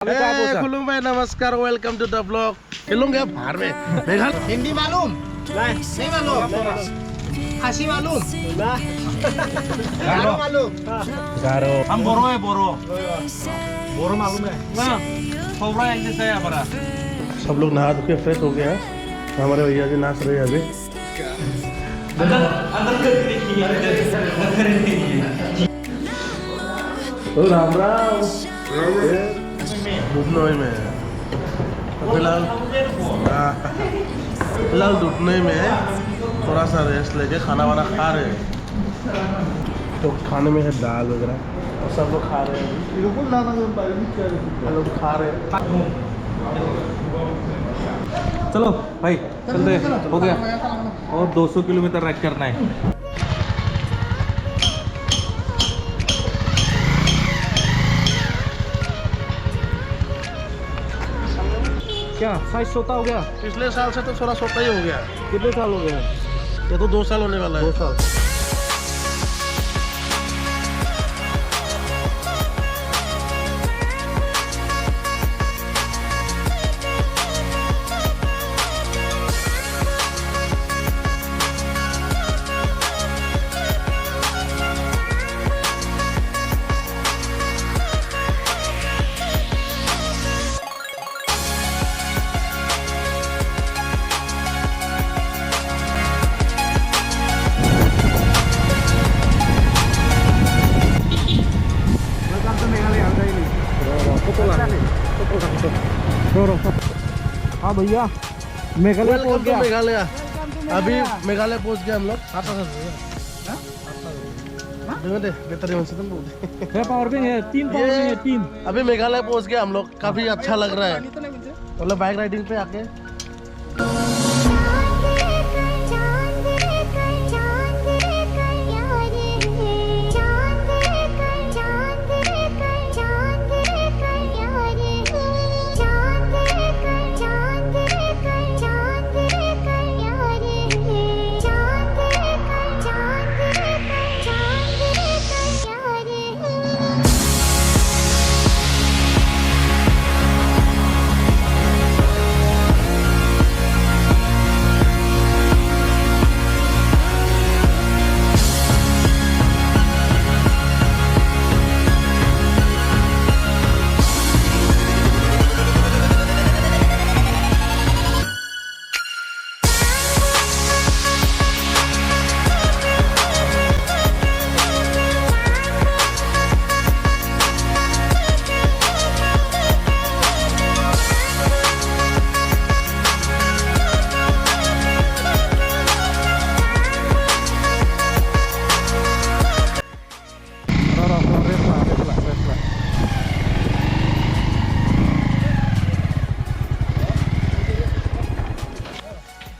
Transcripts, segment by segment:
खुलूम भाई नमस्कार, welcome to the blog. खेलूंगे बाहर में हिंदी मालूम नहीं मालूम, खासी मालूम गारो मालूम, गारो हम बोरो है बोरो बोरो मालूम है ना खोबरा एक जैसा है हमारा। सब लोग नहा धो के फ्रेश हो गए हैं। हमारे भैया जी नाच रहे हैं अभी। तो राम राम दुधनोई में फिलहाल दुधनोई में थोड़ा सा रेस्ट लेके खाना वाना खा रहे हैं। तो खाने में है दाल वगैरह और सब लोग खा रहे हैं। लोग खा रहे हैं। चलो भाई चलते हो गया और 200 किलोमीटर राइड करना है। क्या साइज सोता हो गया? पिछले साल से तो थोड़ा छोटा ही हो गया। कितने साल हो गए? ये तो 2 साल होने वाला है। 2 साल। हाँ भैया मेघालय पहुंच गया। मेघालय अभी मेघालय पहुंच गया हम लोग। पावर बैंक है, 3 पावर बैंक है, 3। अभी मेघालय पहुंच गया हम लोग। काफी अच्छा लग रहा है मतलब बाइक राइडिंग पे आके।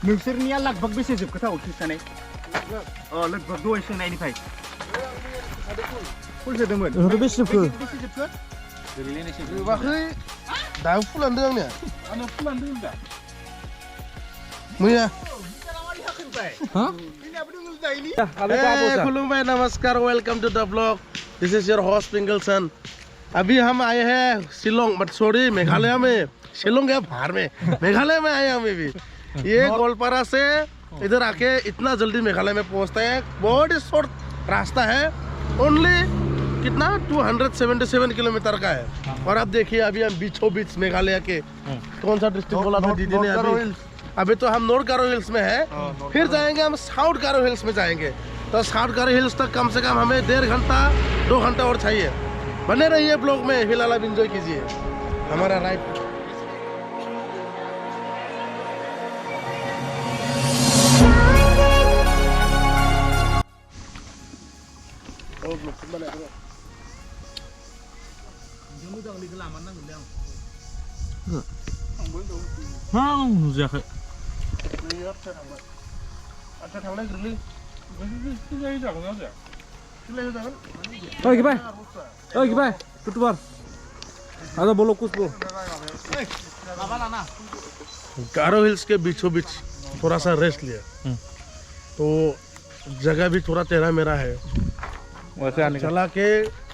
नोंसोरनिया लगभग बेसे जोबखोथाव खिन्थानाय? लगभग 295 फुल सोदोंमोन। बेसे जोबखो? बेसे जोबखो? जोबाखै दाबो फुलानो दं आंनिया। आंना फुलानो दं दा। मैया हाँ? खुलूम भाई नमस्कार, welcome to the blog. This is your host पिंगल सन। अभी हम आए हैं शिलोंग, बट सॉरी मेघालय में। शिलोंग है बाहर में, मेघालय में आए हम भी। ये गोलपारा से इधर आके इतना जल्दी मेघालय में पहुंचता है। बहुत ही शॉर्ट रास्ता है। ओनली कितना 277 किलोमीटर का है। और अब देखिए अभी हम बीचों बीच मेघालय के कौन सा डिस्ट्रिक्ट बोला था दीदी ने? अभी तो हम नॉर्थ गारो हिल्स में है। फिर जाएंगे हम साउथ गारो हिल्स में जाएंगे। तो साउथ गारो हिल्स तक कम से कम हमें 1.5 घंटा 2 घंटा और चाहिए। बने रहिए ब्लॉग में, फिलहाल आप इंजॉय कीजिए हमारा राइड। हाँ नुजायाखै। अच्छा थांलाय गोरलै ओइ गिबाय तुतुबार आजा बोलो कुछ बोलो। गारो हिल्स के बीचों बीच थोड़ा सा रेस्ट लिया तो जगह भी थोड़ा टेढ़ा मेरा है। वैसे आने का चला के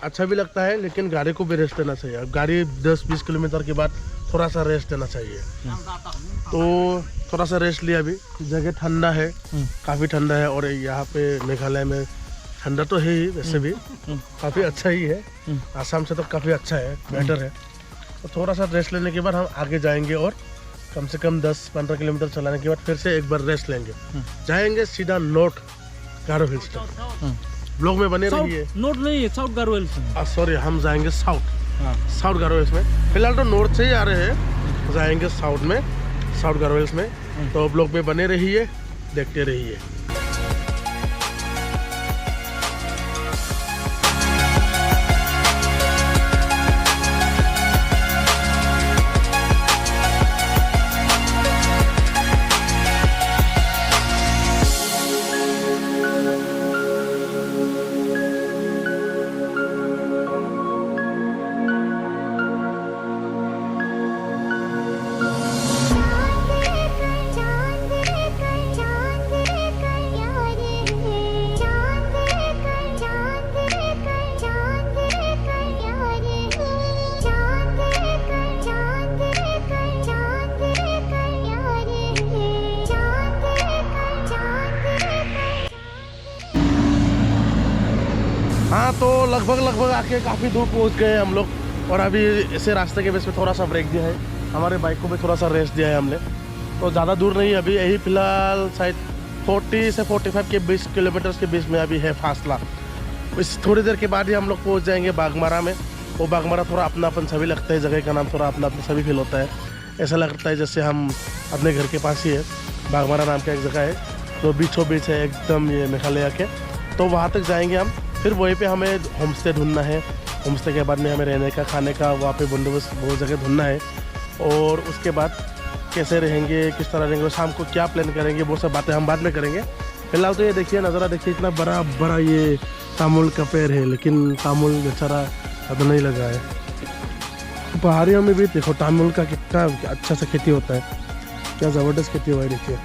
अच्छा भी लगता है, लेकिन गाड़ी को भी रेस्ट देना चाहिए। अब गाड़ी 10-20 किलोमीटर के बाद थोड़ा सा रेस्ट देना चाहिए। तो थोड़ा सा रेस्ट लिया। अभी जगह ठंडा है, काफ़ी ठंडा है, और यहाँ पे मेघालय में ठंडा तो है ही, वैसे भी काफ़ी अच्छा ही है। आसाम से तो काफ़ी अच्छा है, बेटर है। तो थोड़ा सा रेस्ट लेने के बाद हम आगे जाएंगे, और कम से कम 10-15 किलोमीटर चलाने के बाद फिर से एक बार रेस्ट लेंगे। जाएंगे सीधा नॉर्थ गारो हिल्स तक। ब्लॉग में बने रहिए। नॉर्थ नहीं है, साउथ गारो हिल्स। सॉरी, हम जाएंगे साउथ गारो हिल्स में। फिलहाल तो नॉर्थ से ही आ रहे हैं, जाएंगे साउथ गारो हिल्स में। तो ब्लॉग में बने रहिए, देखते रहिए। हाँ, तो लगभग आके काफ़ी दूर पहुँच गए हम लोग, और अभी ऐसे रास्ते के बीच में थोड़ा सा ब्रेक दिया है। हमारे बाइक को भी थोड़ा सा रेस्ट दिया है हमने। तो ज़्यादा दूर नहीं, अभी यही फ़िलहाल शायद 40 से 45 के 20 किलोमीटर के बीच में अभी है फासला। इस थोड़ी देर के बाद ही हम लोग पहुँच जाएंगे बाघमारा में। वो बाघमारा थोड़ा अपनापन सभी लगता है, जगह का नाम थोड़ा अपनापन सभी फील होता है। ऐसा लगता है जैसे हम अपने घर के पास ही है। बाघमारा नाम का एक जगह है, जो बीचों बीच है एकदम ये मेघालय के। तो वहाँ तक जाएंगे हम। फिर वहीं पे हमें होम स्टे ढूंढना है। होम स्टे के बाद में हमें रहने का, खाने का वहाँ पे बंदोबस्त बहुत जगह ढूंढना है। और उसके बाद कैसे रहेंगे, किस तरह रहेंगे, शाम को क्या प्लान करेंगे, वो सब बातें हम बाद में करेंगे। फिलहाल तो ये देखिए, नज़ारा देखिए, इतना बड़ा बड़ा ये तामुल का पेड़ है, लेकिन तामुल बेचारा अब नहीं लगा है। पहाड़ियों में भी देखो तामुल का कितना अच्छा सा खेती होता है, क्या ज़बरदस्त खेती हुआ है। देखिए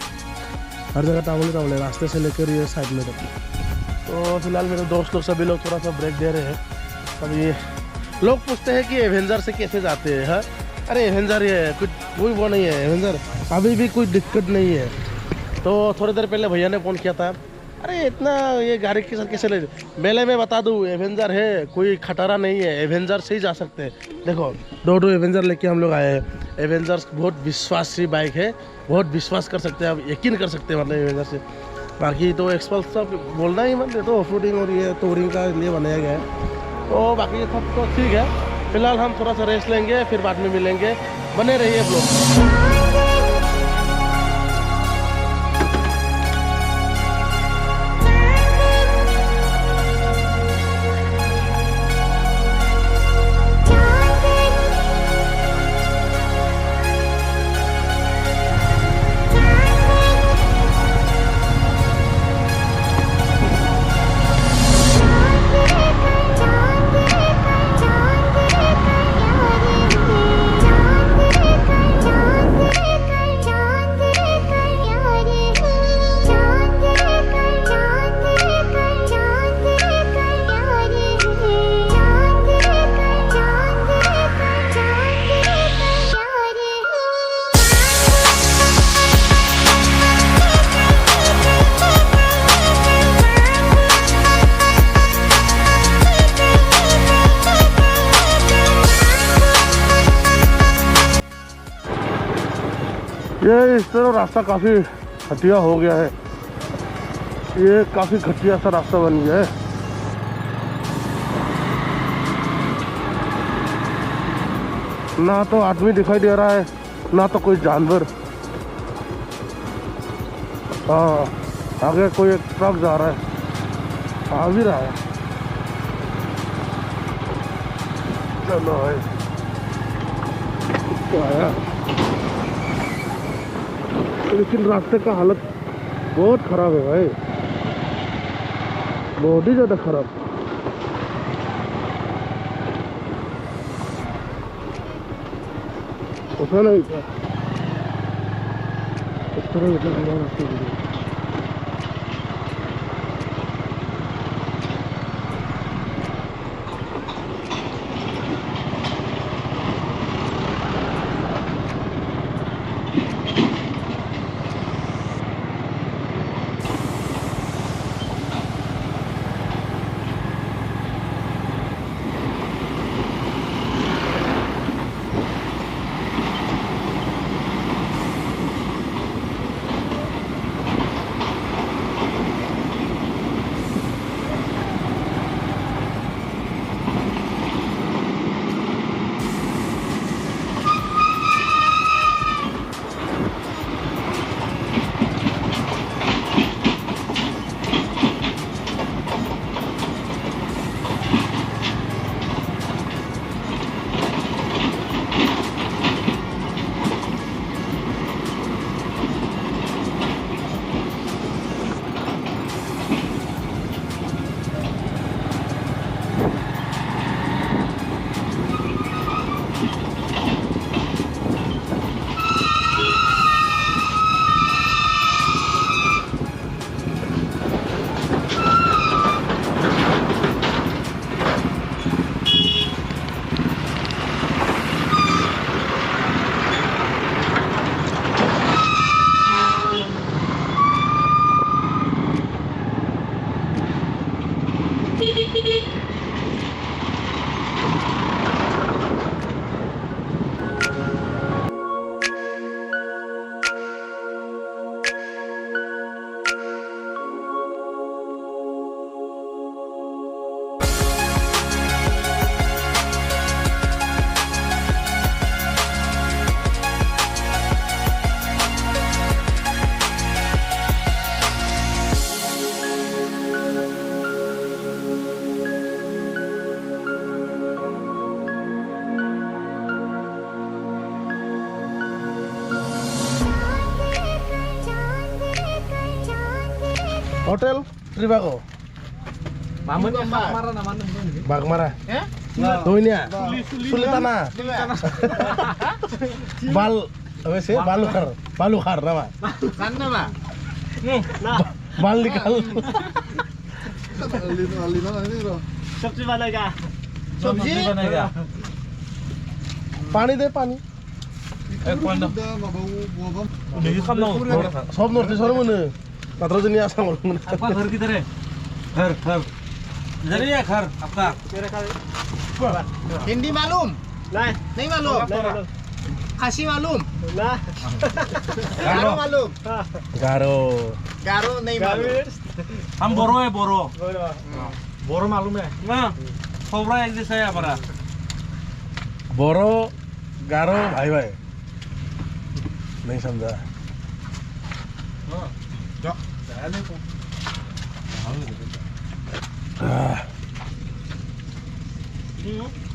हर जगह तामुल है, रास्ते से लेकर ये साइड में तक। तो फिलहाल मेरे दोस्त लोग सभी लोग थोड़ा सा ब्रेक दे रहे हैं। अब ये लोग पूछते हैं कि एवेंजर से कैसे जाते हैं। हाँ, अरे एवेंजर ये कुछ कोई वो नहीं है, एवेंजर अभी भी कोई दिक्कत नहीं है। तो थोड़ी देर पहले भैया ने फ़ोन किया था, अरे इतना ये गाड़ी के साथ कैसे ले। पहले मैं बता दूँ, एवेंजर है, कोई खटारा नहीं है, एवेंजर से ही जा सकते हैं। देखो 2 एवेंजर लेके हम लोग आए हैं। एवेंजर बहुत विश्वासी बाइक है, बहुत विश्वास कर सकते हैं, आप यकीन कर सकते हैं मतलब एवेंजर से। बाकी तो एक्सपल्स सब बोलना ही मत, तो ऑफ रोडिंग और ये टूरिंग का लिए बनाया गया है। तो बाकी सब तो ठीक है। फिलहाल हम थोड़ा सा रेस्ट लेंगे, फिर बाद में मिलेंगे। बने रहिए ब्लॉग। ये इस तरह रास्ता काफ़ी घटिया हो गया है, ये काफ़ी घटिया सा रास्ता बन गया है। ना तो आदमी दिखाई दे रहा है, ना तो कोई जानवर। हाँ, आगे कोई एक ट्रक जा रहा है, आ भी रहा है। चलो भाई, तो आया। लेकिन रास्ते का हालत बहुत ख़राब है भाई, बहुत ही ज़्यादा ख़राब। उठा नहीं था इस तरह इतना रास्ते के लिए। Hotel Trivago. Paman yang marah nama nunggu. Bagmara. Eh? Tuh ini ya. Sulitana. Bal apa sih? Balukhar nama. Sana ba? Bal nikal. सब्जी बनेगा सब्जी बनेगा पानी दे पानी. एक पॉइंट नहीं कम ना सब नॉर्थ ईस्ट वाले मने. नात्र जोंनि आसाम वाले मने. आपका घर किधर है घर इधर ही है घर आपका हिंदी मालूम नहीं मालूम खासी मालूम गारो मालूम Garo. गारो नहीं मालूम हम बोरो है बोरो बोरो मालूम है ना खोबरा एक जैसा है हमारा बोरो गारो भाई भाई. नहीं समझा.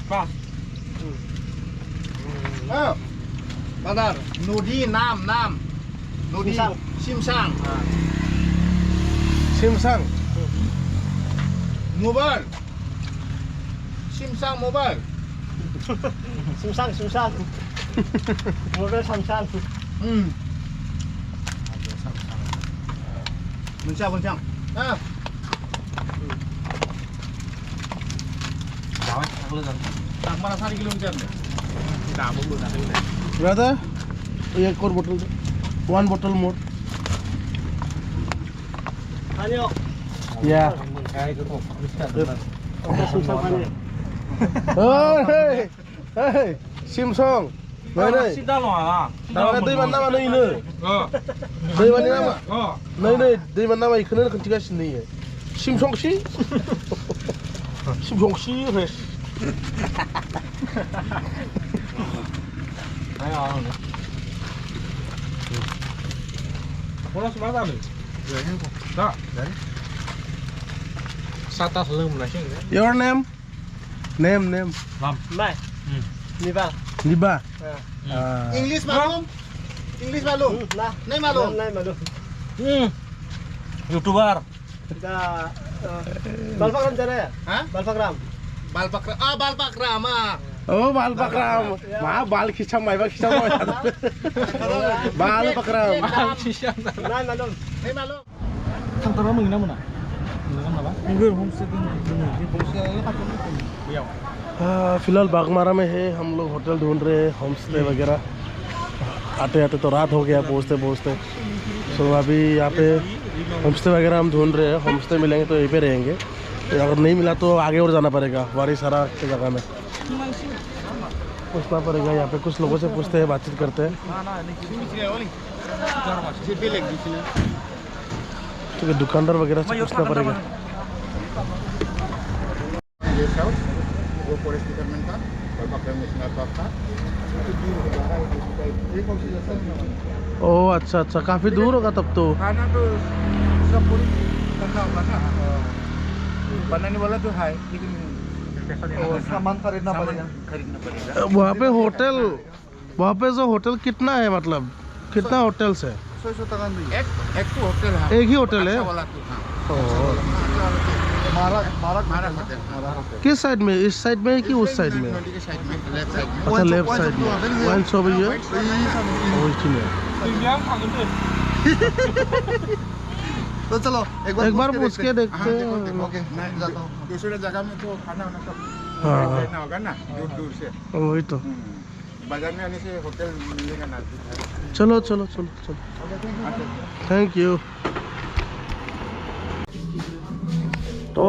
पास Benar Nudi Nam Nudi Simsang Simsang. Mobile Simsang Mobile Simsang Mobile Samsung Bencang Mana sari kilometer Brother, एक और बोतल. One bottle more. Ayo Yeah. Oh, hey, Simsong. Mana? सीधा लो हाँ Nama dari mana ini? Dari mana nama? Ini dari mana nama ikan kencing sini ya. Simsong sih. Simsong sih, res. बोलो सुना nih tak dari sata belum nasi Your name? Name. lam Mai Nival Liba. English malum Nah नहीं मालूम youtuber Balpakram cara ya? Hah? Balpakram Balpakram Oh, bal pakram. Wah, bal khicam mai, khicam mai. Bal pakram. Nah malum नहीं मालूम kantor kamu gimana mana apa enggak homestay फिलहाल बागमारा में है. हम लोग hotel ढूंढ रहे हैं, होम स्टे वगैरह. आते आते तो रात हो गया पहुँचते. तो अभी यहाँ पे होम स्टे वगैरह हम ढूंढ रहे हैं. होम स्टे मिलेंगे तो यहीं पे रहेंगे. अगर नहीं मिला तो आगे और जाना पड़ेगा वारीसारा की जगह में. पूछना पड़ेगा. यहाँ पे कुछ लोगों से पूछते हैं, बातचीत करते हैं. ठीक है, दुकानदार वगैरह से पूछना पड़ेगा. वो फॉरेस्ट डिपार्टमेंट का Balpakram नेशनल पार्क का ओह अच्छा, काफ़ी दूर होगा तब तो. खाना तो सब पूरी करना होगा ना बनाने वाला तो है लेकिन सामान खरीदना पड़ेगा वहाँ पे जो होटल कितना है, मतलब कितना होटल्स है? एक तो होटल है एक ही होटल है. वाला तो किस साइड में? इस साइड में है कि उस साइड में? के साइड में लेफ्ट साइड में अच्छा, लेफ्ट साइड में. वाइन शॉप है ये. तो चलो एक बार पूछ के देखते हैं. ओके मैं जाता हूँ दूसरे जगह में तो खाना सब हाँ. रहना होगा ना दूर से वही तो. बाजार में आने से होटल मिलेगा ना चलो. Thank you. तो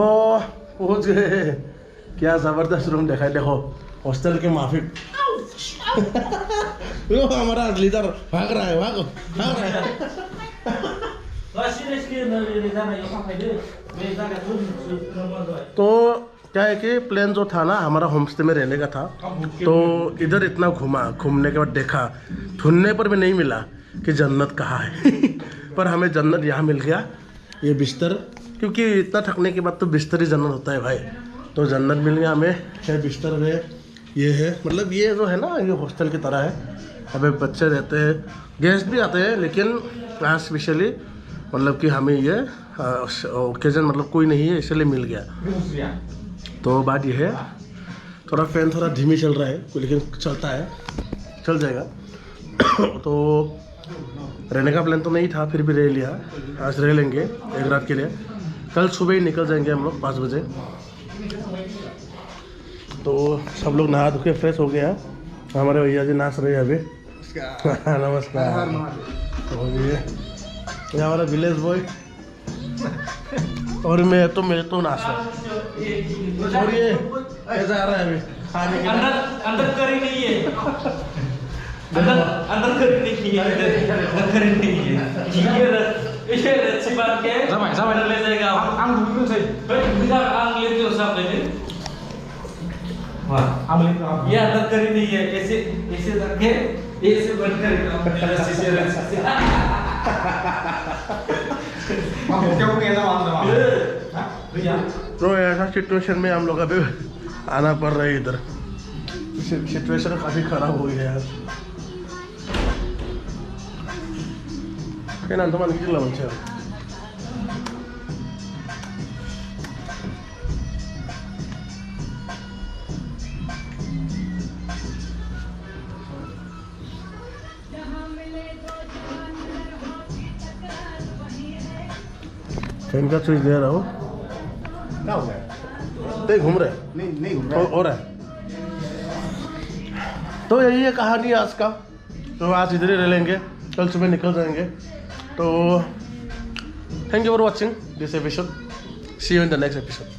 पहुंच गए. क्या जबरदस्त रूम देखा है. देखो हॉस्टल के माफिक. वो हमारा लीडर भाग रहा है. तो क्या है कि प्लान जो था ना हमारा होमस्टे में रहने का था, तो इधर इतना घूमने के बाद देखा, ढूंढने पर भी नहीं मिला कि जन्नत कहाँ है. पर हमें जन्नत यहाँ मिल गया. ये बिस्तर, क्योंकि इतना थकने के बाद तो बिस्तर ही जन्नत होता है भाई. तो जन्नत मिल गया हमें. है बिस्तर है, ये है, मतलब ये जो है ना ये हॉस्टल की तरह है. अबे बच्चे रहते हैं, गेस्ट भी आते हैं, लेकिन आज स्पेशली मतलब कि हमें ये ओकेजन मतलब कोई नहीं है इसलिए मिल गया। तो बात ये है थोड़ा फैन थोड़ा धीमी चल रहा है लेकिन चलता है, चल जाएगा। तो रहने का प्लान तो नहीं था, फिर भी रह लिया। आज रह लेंगे एक रात के लिए, कल सुबह ही निकल जाएंगे हम लोग 5 बजे। तो सब लोग नहा धो के फ्रेश हो गया। हमारे भैया जी नाच रहे हैं अभी। नमस्कार। और ये हमारा विलेज बॉय और मैं तो नाच रहा हूँ। और ये ऐसा आ रहा है अभी खाने के लिए। अंदर करी नहीं है, अंदर करी नहीं है, अंदर करी नहीं है। ये रस्सी बांध के sama ले जाएगा। ang dulu sih bisa ang lihat itu sampai ini wah ang lihat ya अंदर करी नहीं है, ऐसे रखे ऐसे बंद कर रस्सी से तो ऐसा सिचुएशन में हम लोग अभी आना पड़ रहा है इधर। सिचुएशन काफ़ी ख़राब हो गया यार। Kailan teman kita lah macam. Fan का स्विच दे रहा हो। क्या हो गया? नहीं घूम रहे, नहीं घूम रहा है। हो रहा है। तो यही है कहानी आज का। तो आज इधर ही रह लेंगे, कल सुबह निकल जाएंगे। तो thank you for watching this episode, see you in the next episode.